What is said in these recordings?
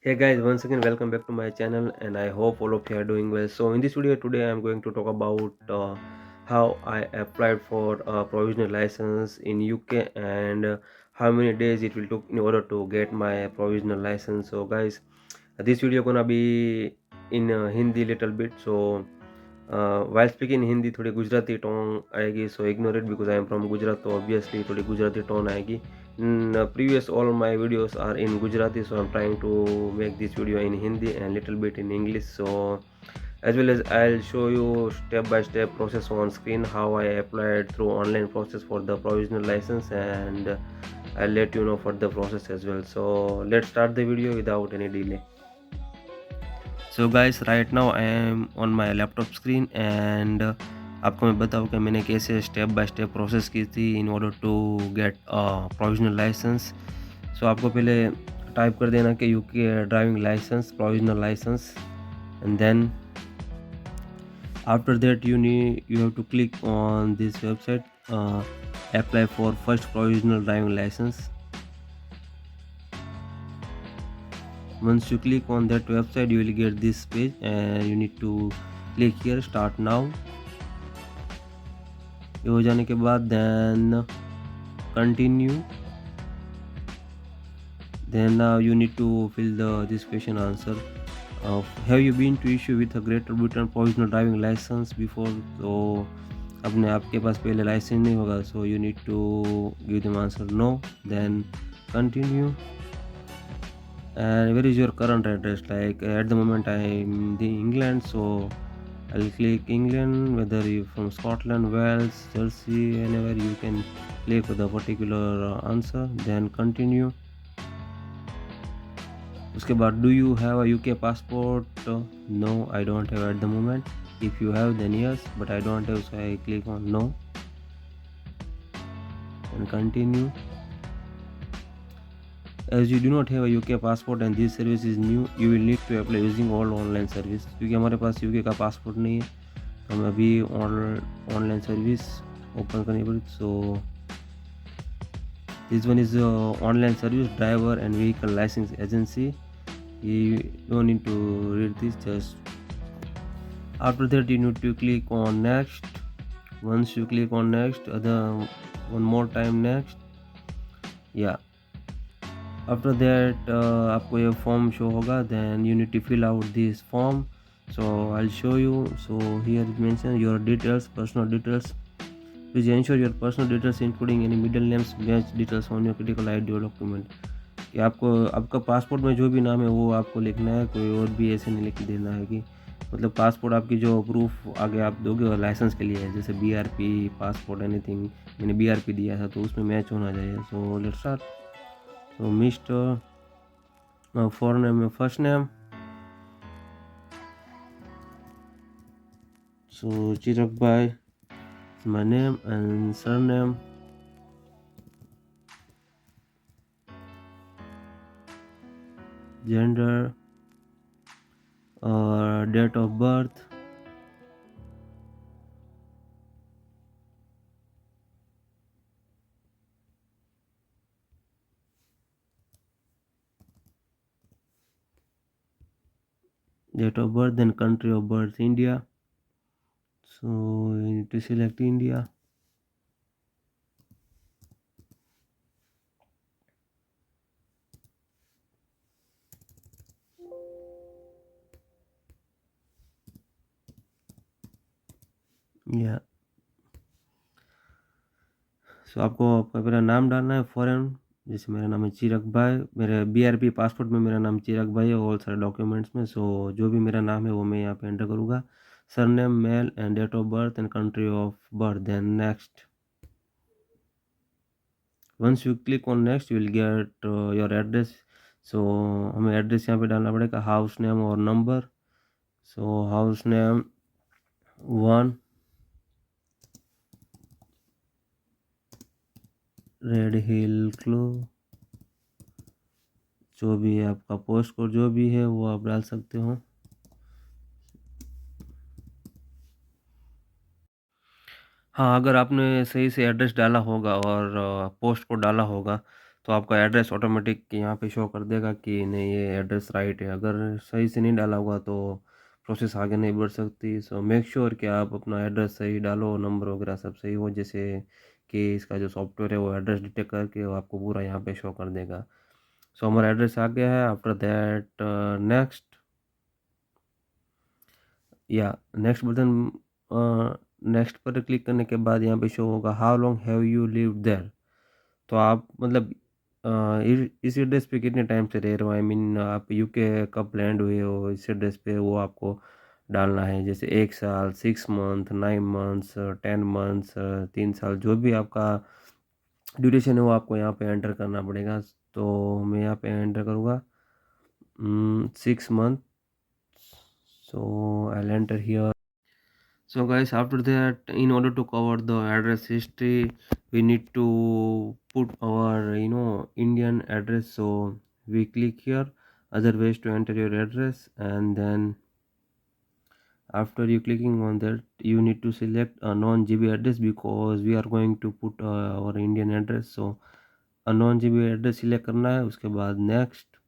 Hey guys, once again welcome back to my channel and I hope all of you are doing well. So in this video today I'm going to talk about how I applied for a provisional license in UK and how many days it will took in order to get my provisional license. So guys, this video gonna be in Hindi little bit. So while speaking Hindi थोड़ी Gujarati tone आएगी, so ignore it because I am from Gujarat, so obviously थोड़ी Gujarati tone आएगी. Previous all my videos are in Gujarati, so I'm trying to make this video in Hindi and little bit in English. So as well as I'll show you step by step process on screen how I applied through online process for the provisional license, and I'll let you know for the process as well. So let's start the video without any delay. So guys, right now I am on my laptop screen and आपको मैं बताऊँ कि मैंने कैसे step by step process की थी in order to get provisional licence. So आपको पहले टाइप कर देना कि UK driving licence provisional licence and then after that you have to click on this website, apply for first provisional driving license. Once you click on that website you will get this page and you need to click here start now. ये हो जाने के बाद then continue, then you need to fill this question answer. Have you been to issue with a Greater Britain provisional driving license before? तो अपने आपके पास पहले licence नहीं होगा, so you need to give them answer no, then continue. And where is your current address? Like at the moment I am in the England, so I'll click England. Whether you're from Scotland, Wales, Jersey, anywhere, you can click with a particular answer, then continue. उसके बाद do you have a UK passport? No, I don't have at the moment. If you have then yes, but I don't have, so I click on no and continue. As you do not have a UK passport and this service is new, you will need to apply using all online service. क्योंकि हमारे पास UK का passport नहीं है तो हमें अभी online service open करनी पड़ी. So this one is online service driver and vehicle licence agency. You don't need to read this, just after that you need to click on next. Once you click on next, one more time next, yeah. After that आपको ये form show होगा, then you need to fill out this form. So I'll show you. So here it mentions your details, personal details. Please ensure your personal details including any middle names match details on your critical ID or document. कि आपको आपका passport में जो भी नाम है वो आपको लिखना है, कोई और भी ऐसे नहीं लिख देना है कि मतलब पासपोर्ट आपकी जो प्रूफ आगे आप दोगे और लाइसेंस के लिए है, जैसे BRP पासपोर्ट एनीथिंग, मैंने BRP दिया था तो उसमें मैच होना चाहिए. So let's start. So mister forename first name, so Chirag भाई my name, and surname, gender, date of birth, then country of birth India. So you need to select India. या सो आपको आपका मेरा नाम डालना है फॉरेन, जैसे मेरा नाम है चिरक भाई, मेरे BRP पासपोर्ट में मेरा नाम चिरक भाई है ऑल सारे डॉक्यूमेंट्स में. सो जो भी मेरा नाम है वो मैं यहाँ पे एंटर करूँगा. Surname male and date of birth and country of birth, then next. Once you click on next you will get your address. So हमें एड्रेस यहाँ पे डालना पड़ेगा, हाउस नेम और नंबर. So house name 1 Red Hill Close, जो भी है आपका पोस्ट कोड जो भी है वो आप डाल सकते हो. हाँ, अगर आपने सही से एड्रेस डाला होगा और पोस्ट कोड डाला होगा तो आपका एड्रेस ऑटोमेटिक यहाँ पे शो कर देगा कि नहीं ये एड्रेस राइट है। अगर सही से नहीं डाला होगा तो प्रोसेस आगे नहीं बढ़ सकती। सो मेक श्योर कि आप अपना एड्रेस सही डालो, नंबर वगैरह सब सही हो, जैसे कि इसका जो सॉफ्टवेयर है वो एड्रेस डिटेक्ट करके वो आपको पूरा यहाँ पे शो कर देगा। सो हमारा एड्रेस आ गया है। आफ्टर दैट नेक्स्ट, या नेक्स्ट बटन, नेक्स्ट पर क्लिक करने के बाद यहाँ पे शो होगा how long have you lived there. तो आप मतलब इस एड्रेस पे कितने टाइम से रह रहे हो, आई मीन आप यूके कब लैंड हुए हो इस एड्रेस पे, वो आपको डालना है। जैसे 1 साल, 6 मंथ, 9 मंथ्स, 10 मंथ्स, 3 साल, जो भी आपका ड्यूरेशन है वो आपको यहाँ पे एंटर करना पड़ेगा। तो मैं यहाँ पे एंटर करूँगा 6 month. So I enter here. So guys, after that, in order to cover the address history, we need to put our Indian address. So we click here, other ways to enter your address, and then after you clicking on that, you need to select a non-GB address because we are going to put our Indian address. So a non-GB address select करना है, उसके बाद next,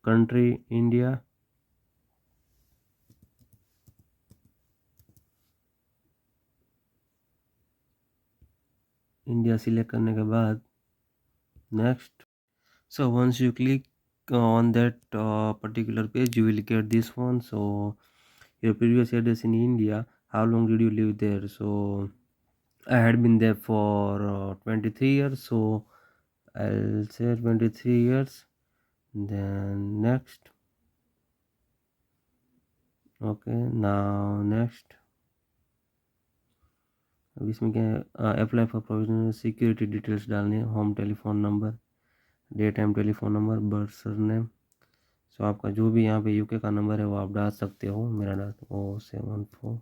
country India, India select करने के बाद next. So once you click on that particular page, you will get this one. So your previous address in India, how long did you live there? So I had been there for 23 years, so I'll say 23 years. Then next. Okay, now next. अब इसमें क्या, apply for provisional security details डालनी है, home telephone number, daytime telephone number, birth surname. So आपका जो भी यहाँ पे यूके का नंबर है वो आप डाल सकते हो। मेरा डाल 074,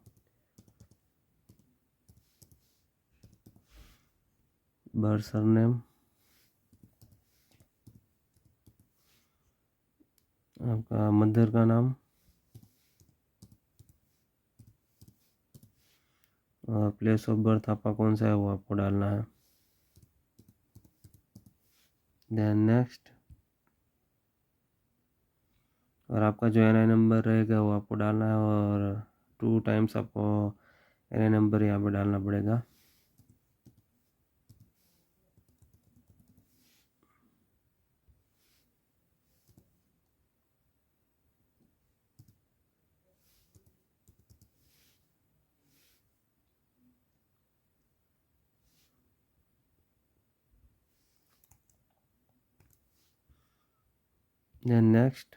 बर्थ सरनेम, आपका मदर का नाम, और प्लेस ऑफ बर्थ आपका कौन सा है वो आपको डालना है। देन नेक्स्ट, और आपका जो एन आई नंबर रहेगा वो आपको डालना है, और 2 टाइम्स आपको एन आई नंबर यहाँ पे डालना पड़ेगा। Then next,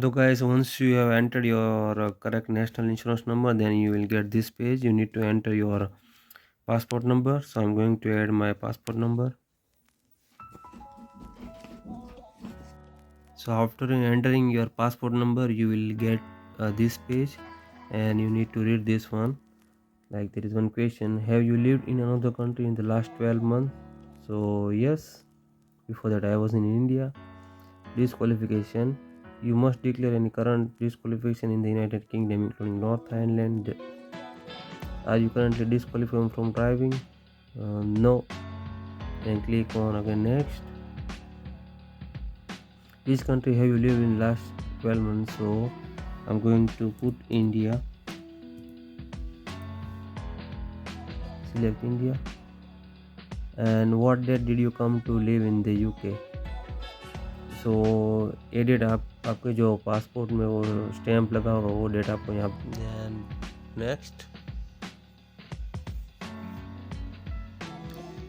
so guys, once you have entered your correct national insurance number, then you will get this page. You need to enter your passport number. So I'm going to add my passport number. So after entering your passport number, you will get this page, and you need to read this one. Like there is one question: have you lived in another country in the last 12 months? So yes, before that I was in India. Disqualification: you must declare any current disqualification in the United Kingdom, including North Ireland. Are you currently disqualified from driving? No. Then click on again next. Which country have you lived in last 12 months? So I'm going to put India. Select India. And what date did you come to live in the UK? सो ये date आपके जो passport में वो stamp लगा होगा वो date आपको यहाँ। Next,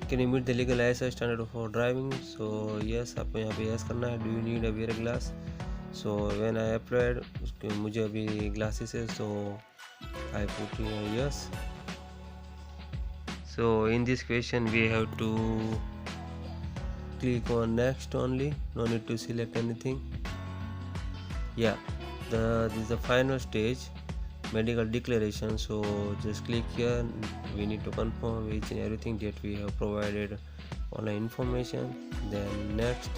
can you meet the legal licence standard for driving? So yes, आपको यहाँ पे यस करना है। Do you need a wear glass? So when I applied, उसके मुझे अभी ग्लासेस है, so I put yes. So in this question we have to click on next only, no need to select anything. Yeah, This is the final stage, medical declaration. So just click here. We need to confirm each and everything that we have provided online information. Then next.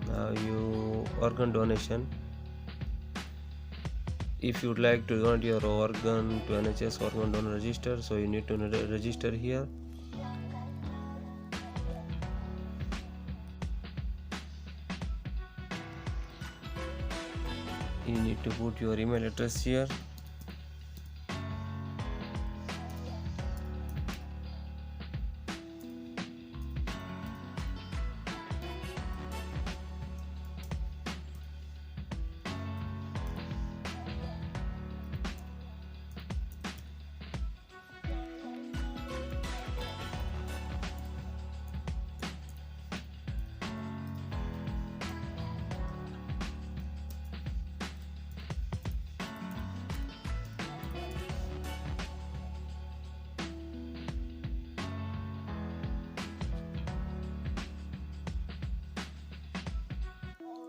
Now you organ donation. If you'd like to donate your organ to NHS organ donor register, so you need to register here. You need to put your email address here.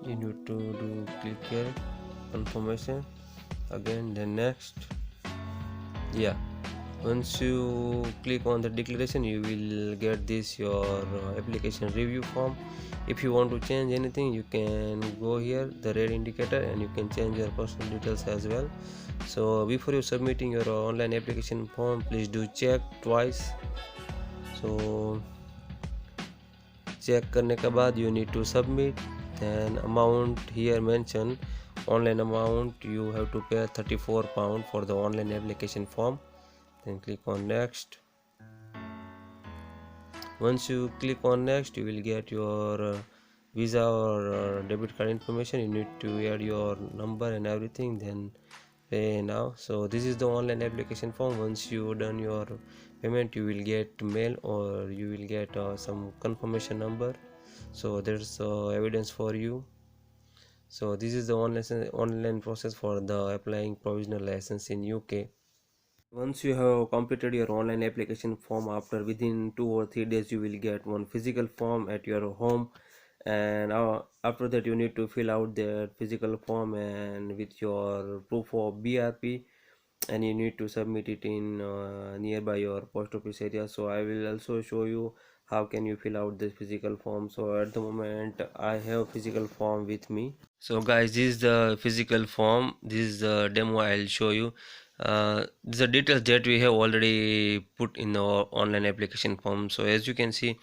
You need to do click here, confirmation again, then next. Yeah, once you click on the declaration, you will get this your application review form. If you want to change anything, you can go here, the red indicator, and you can change your personal details as well. So before you submitting your online application form, please do check twice. So check करने के बाद you need to submit. Then amount here mentioned, online amount you have to pay £34 for the online application form. Then click on next. Once you click on next, you will get your visa or debit card information. You need to add your number and everything, then pay now. So this is the online application form. Once you done your payment, you will get mail or you will get some confirmation number. So there's evidence for you. So this is the online process for the applying provisional license in UK. Once you have completed your online application form, after within 2 or 3 days you will get one physical form at your home, and after that you need to fill out the physical form and with your proof of BRP, and you need to submit it in nearby your post office area. So I will also show you how can you fill out this physical form. So at the moment I have physical form with me. So guys, this is the physical form. This is the demo I'll show you. These are details that we have already put in our online application form. So as you can see,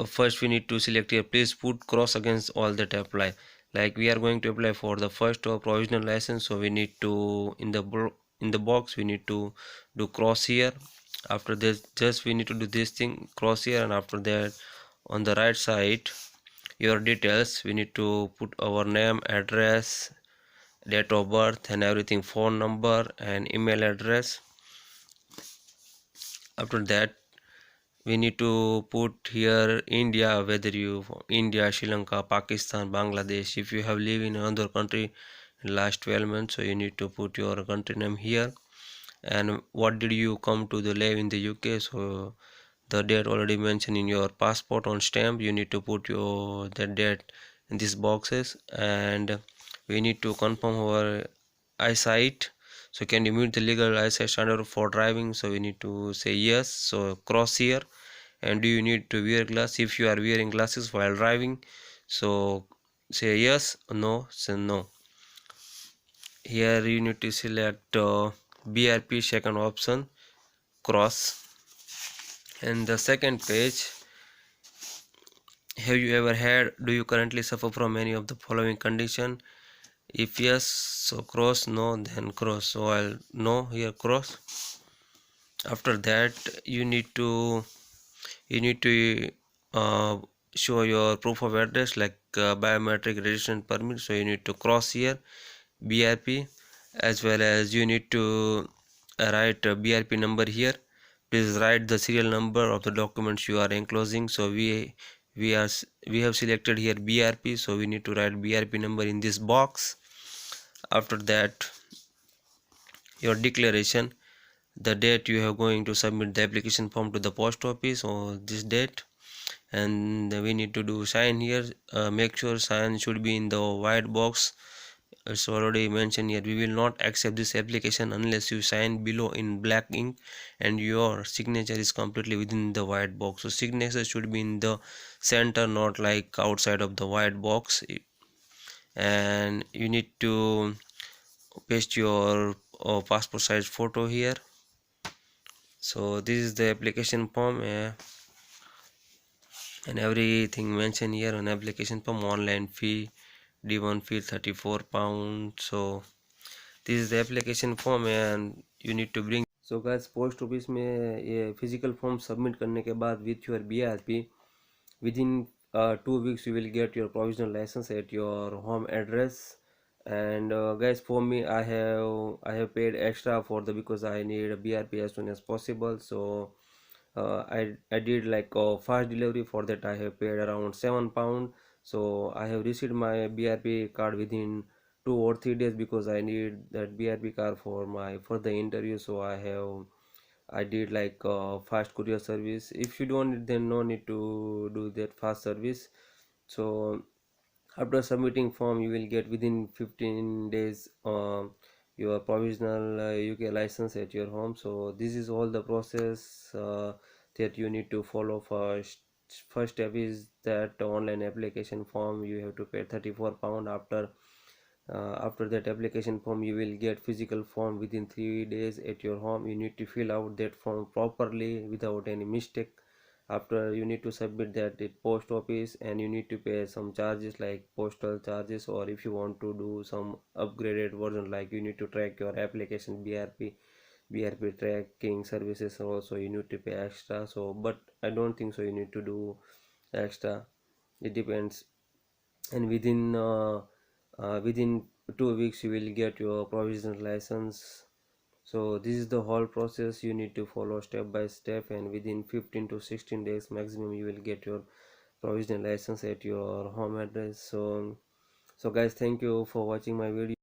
first we need to select here, please put cross against all that apply. Like we are going to apply for the first provisional license, so we need to in the box we need to do cross here. After this, just we need to do this thing, cross here, and after that on the right side your details, we need to put our name, address, date of birth and everything, phone number and email address. After that we need to put here India, whether you India, Sri Lanka, Pakistan, Bangladesh. If you have lived in another country in last 12 months, so you need to put your country name here. And what did you come to the live in the UK, so the date already mentioned in your passport on stamp, you need to put your that date in these boxes. And we need to confirm our eyesight, so can you meet the legal eyesight standard for driving, so we need to say yes, so cross here. And do you need to wear glass? If you are wearing glasses while driving, so say yes, no, say no. Here you need to select BRP, second option, cross. And the second page, have you ever had, do you currently suffer from any of the following condition? If yes, so cross, no, then cross. So I'll no here, cross. After that you need to uh, show your proof of address, like biometric registration permit, so you need to cross here BRP, as well as you need to write a BRP number here. Please write the serial number of the documents you are enclosing. So we have selected here BRP, so we need to write BRP number in this box. After that your declaration, the date you are going to submit the application form to the post office, or this date. and we need to do sign here. Make sure sign should be in the white box. It's already mentioned here, we will not accept this application unless you sign below in black ink and your signature is completely within the white box. So signature should be in the center, not like outside of the white box. And you need to paste your passport size photo here. So this is the application form, and everything mentioned here on application form. Online fee, D1 fee £34. So this is the application form and you need to bring. So guys, post office में ये physical form submit करने के बाद with your BRP within 2 weeks you will get your provisional license at your home address. And guys, for me, I have paid extra for the, because I need a BRP as soon as possible. So I did like a fast delivery. For that I have paid around £7. So I have received my BRP card within 2 or 3 days, because I need that BRP card for my further interview. So I did like fast courier service. If you don't need, then no need to do that fast service. So after submitting form, you will get within 15 days your provisional UK license at your home. So this is all the process that you need to follow. First step is that online application form. You have to pay £34. After that application form, you will get physical form within 3 days at your home. You need to fill out that form properly without any mistake. After, you need to submit that at post office, and you need to pay some charges like postal charges, or if you want to do some upgraded version, like you need to track your application BRP tracking services also, you need to pay extra. So but I don't think so you need to do extra, it depends. And within 2 weeks you will get your provisional license. So this is the whole process you need to follow step by step, and within 15 to 16 days maximum you will get your provisional license at your home address. So guys, thank you for watching my video.